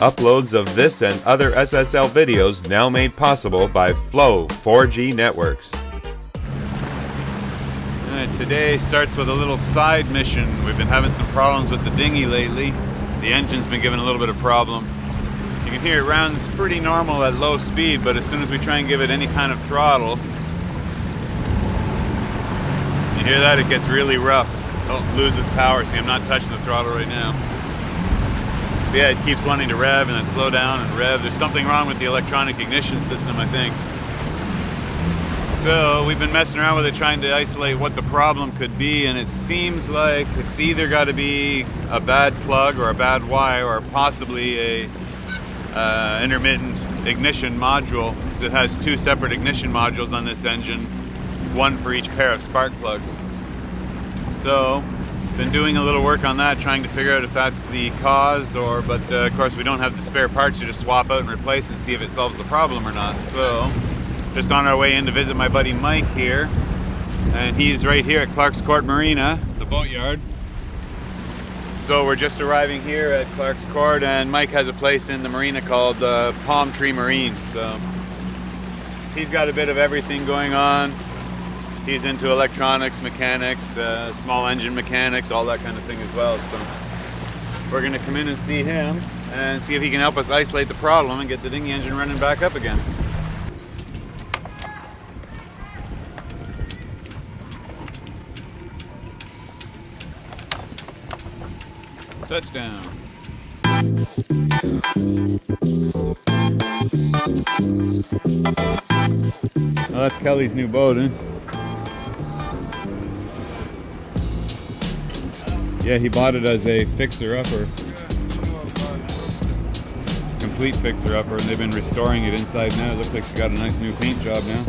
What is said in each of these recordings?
Uploads of this and other SSL videos now made possible by Flow 4G Networks. Today starts with a little side mission. We've been having some problems with the dinghy lately. The engine's been giving a little bit of problem. You can hear it runs pretty normal at low speed, but as soon as we try and give it any kind of throttle, you hear that? It gets really rough. Oh, loses power. See, I'm not touching the throttle right now. But yeah, it keeps wanting to rev and then slow down and rev. There's something wrong with the electronic ignition system, I think. So we've been messing around with it, trying to isolate what the problem could be, and it seems like it's either got to be a bad plug or a bad wire, or possibly a intermittent ignition module, because it has two separate ignition modules on this engine, one for each pair of spark plugs. So been doing a little work on that, trying to figure out if that's the cause, but of course we don't have the spare parts to just swap out and replace and see if it solves the problem or not. So just on our way in to visit my buddy Mike here, and he's right here at Clark's Court Marina, the boatyard. So we're just arriving here at Clark's Court, and Mike has a place in the marina called Palm Tree Marine. So he's got a bit of everything going on. He's into electronics, mechanics, small engine mechanics, all that kind of thing as well. So we're gonna come in and see him and see if he can help us isolate the problem and get the dinghy engine running back up again. Touchdown. Oh, that's Kelly's new boat, eh? Yeah, he bought it as a fixer-upper. Complete fixer-upper, and they've been restoring it inside now. It looks like she got a nice new paint job now.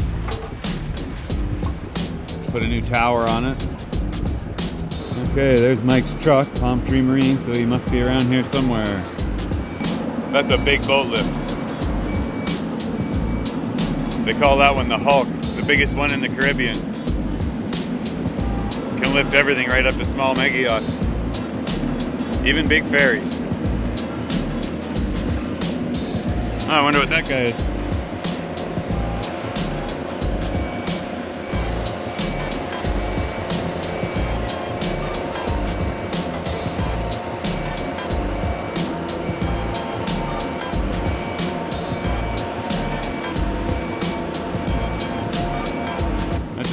Put a new tower on it. Okay, there's Mike's truck, Palm Tree Marine, so he must be around here somewhere. That's a big boat lift. They call that one the Hulk, the biggest one in the Caribbean. Can lift everything right up to small mega yachts, even big ferries. Oh, I wonder what that guy is.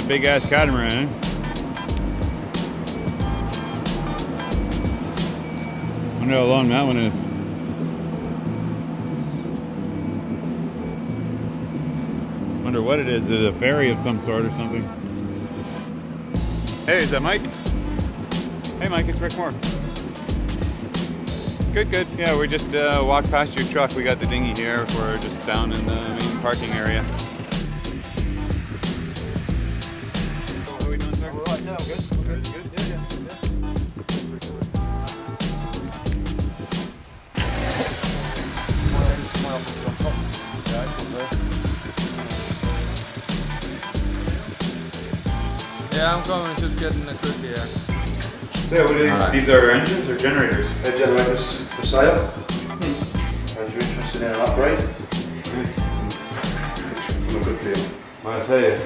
Big ass catamaran, eh? Wonder how long that one is. Wonder what it is. Is it a ferry of some sort or something? Hey, is that Mike? Hey Mike, it's Rick Moore. Good, good. Yeah, we just walked past your truck. We got the dinghy here. We're just down in the main parking area. Yeah, good. Good. Yeah. Yeah, I'm going, just getting a quick here. So, what are these are engines or generators? They're generators for sale. Are you interested in an upgrade? Nice. From a good deal. Well, I'll tell you,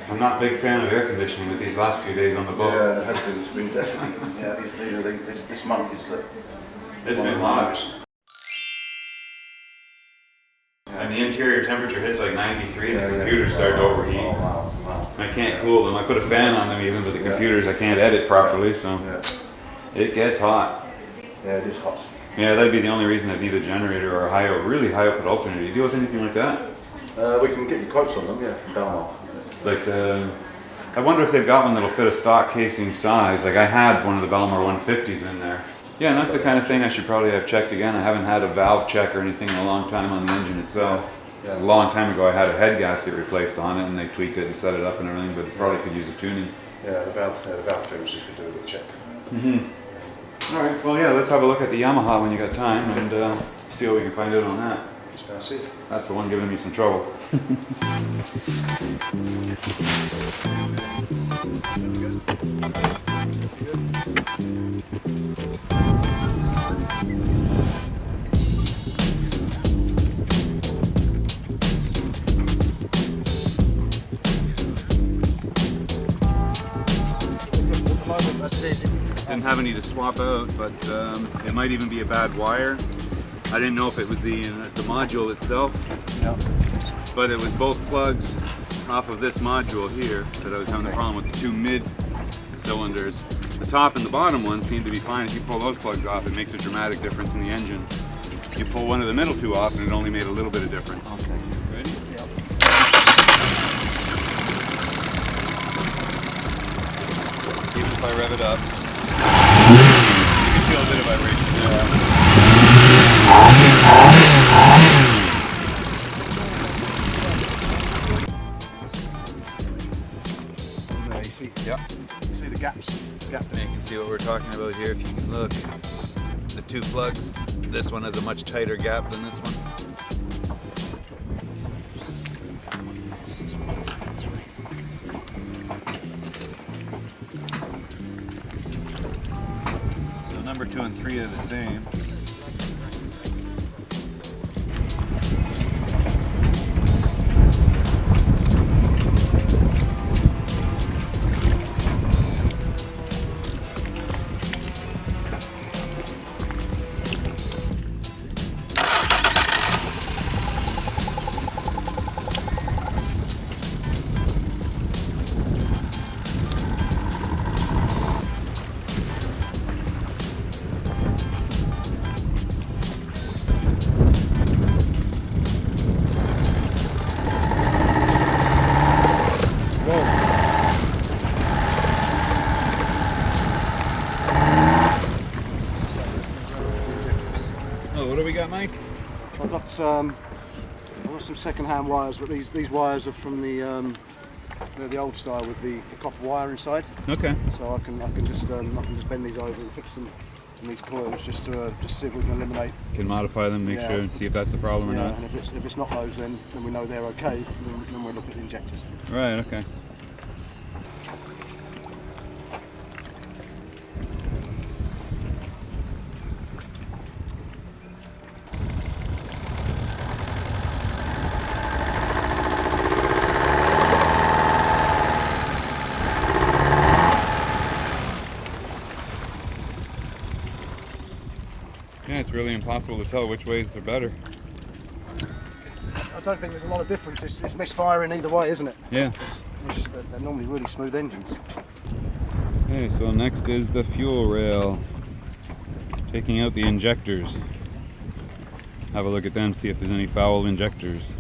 I'm not a big fan of air conditioning with these last few days on the boat. Yeah, it has been. It's been definitely. Yeah, this month is the. It's been hot. And the interior temperature hits like 93 and the computers start to overheat. Oh, wow. I can't cool them. I put a fan on them even, but the computers I can't edit properly, so it gets hot. Yeah, it is hot. Yeah, that'd be the only reason I'd need a generator or a really high output alternator. Do you deal with anything like that? We can get you quotes on them, yeah, from Belmont. Like I wonder if they've got one that'll fit a stock casing size. Like I had one of the Belmar 150s in there. Yeah, and that's the kind of thing I should probably have checked again. I haven't had a valve check or anything in a long time on the engine itself. Yeah. A long time ago I had a head gasket replaced on it and they tweaked it and set it up and everything, but it probably could use a tuning. Yeah, the valve trimmers could do a good check. Alright, well yeah, let's have a look at the Yamaha when you got time and see what we can find out on that. That's the one giving me some trouble. Didn't have any to swap out, but it might even be a bad wire. I didn't know if it was the module itself, Yeah. but it was both plugs off of this module here that I was having the problem with, the two mid cylinders. The top and the bottom one seem to be fine. If you pull those plugs off, it makes a dramatic difference in the engine. You pull one of the middle two off and it only made a little bit of difference. Okay. Ready? Yep. Even if I rev it up, you can feel a bit of vibration there. There, you see, Yep. you see the gaps. Gap. And you can see what we're talking about here if you can look. The two plugs, this one has a much tighter gap than this one. So number 2 and 3 are the same. Oh, what do we got, Mike? I've got some second-hand wires, but these wires are from the they're the old style with the copper wire inside. Okay. So I can just bend these over and fix them in these coils just to see if we can eliminate. Can modify them, make Yeah. sure and see if that's the problem or Yeah, not. and if it's not those, then we know they're okay. Then we'll look at the injectors. Right, okay. Yeah, it's really impossible to tell which ways they're better. I don't think there's a lot of difference. It's misfiring either way, isn't it? Yeah. They're normally really smooth engines. Okay, so next is the fuel rail. Taking out the injectors. Have a look at them, see if there's any foul injectors.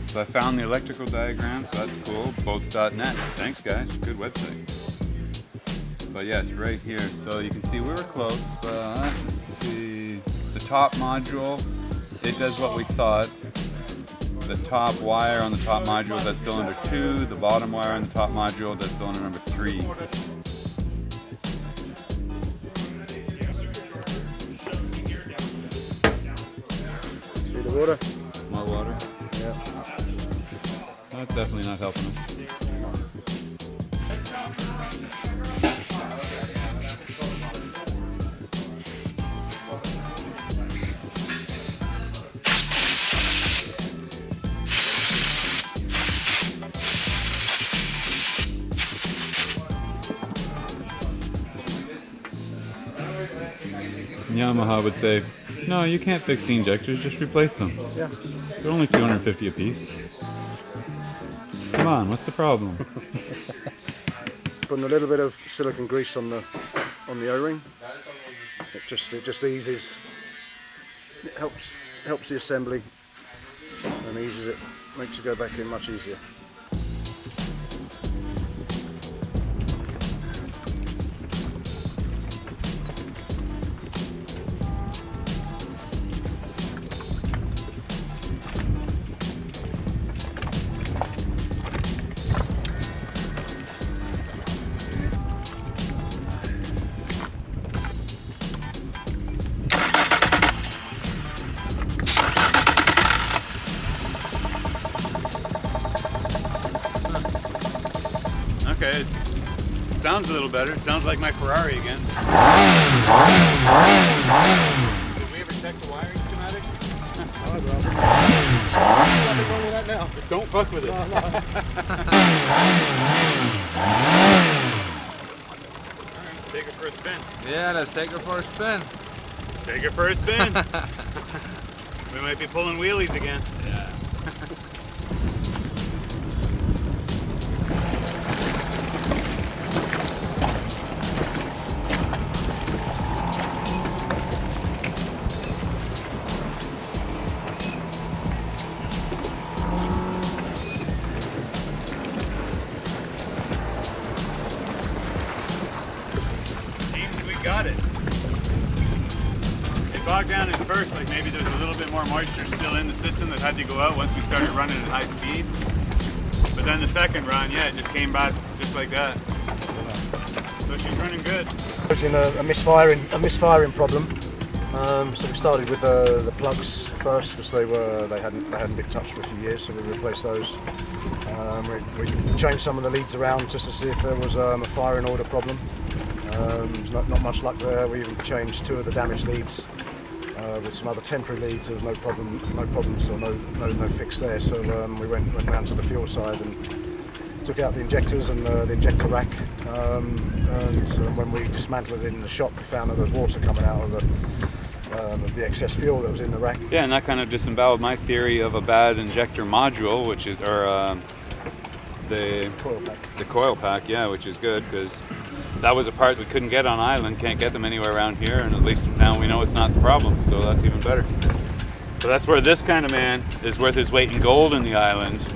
So I found the electrical diagram, so that's cool. Boats.net. Thanks, guys. Good website. But yeah, it's right here. So you can see we were close, but let's see. The top module, it does what we thought. The top wire on the top module does cylinder 2. The bottom wire on the top module does cylinder number 3. See the water? More water. Yeah. That's definitely not helping us. Yamaha would say, no, you can't fix the injectors, just replace them. Yeah. They're only $250 a piece. Come on, what's the problem? Putting a little bit of silicone grease on the O-ring. It just eases. It helps the assembly and eases it. Makes it go back in much easier. sounds a little better. Sounds like my Ferrari again. Did we ever check the wiring schematic? Nothing wrong with that now. Don't fuck with it. No. Alright, take it for a spin. Yeah, let's take her for a spin. Take it for a spin. We might be pulling wheelies again. Yeah. Seems we got it. It bogged down at first, like maybe there's a little bit more moisture still in the system that had to go out once we started running at high speed. But then the second run, yeah, it just came back just like that. So she's running good. It was in a misfiring problem. So we started with the plugs first because they hadn't been touched for a few years, so we replaced those. We changed some of the leads around just to see if there was a firing order problem. There's not much luck there. We even changed 2 of the damaged leads with some other temporary leads. There was no problems or no fix there. So we went round to the fuel side and took out the injectors and the injector rack. And when we dismantled it in the shop, we found that there was water coming out of the excess fuel that was in the rack. Yeah, and that kind of disemboweled my theory of a bad injector module, which is, or the coil pack, yeah, which is good because that was a part we couldn't get on island, can't get them anywhere around here, and at least now we know it's not the problem, so that's even better. So that's where this kind of man is worth his weight in gold in the islands,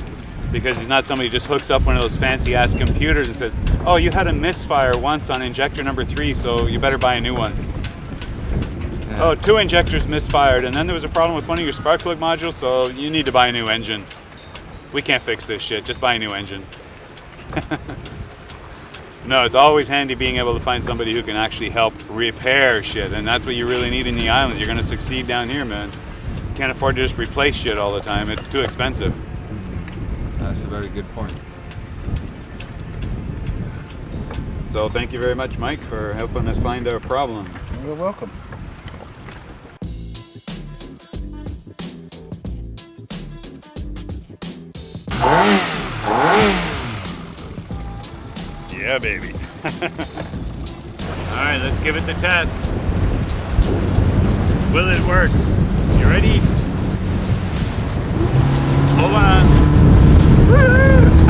because he's not somebody who just hooks up one of those fancy ass computers and says, oh, you had a misfire once on injector number 3, so you better buy a new one. Yeah. Oh, 2 injectors misfired, and then there was a problem with one of your spark plug modules, so you need to buy a new engine. We can't fix this shit, just buy a new engine. No, it's always handy being able to find somebody who can actually help repair shit, and that's what you really need in the islands. You're going to succeed down here, man. You can't afford to just replace shit all the time. It's too expensive. That's a very good point. So thank you very much, Mike, for helping us find our problem. You're welcome. Yeah, baby. All right, let's give it the test. Will it work? You ready? Hold on. Woo!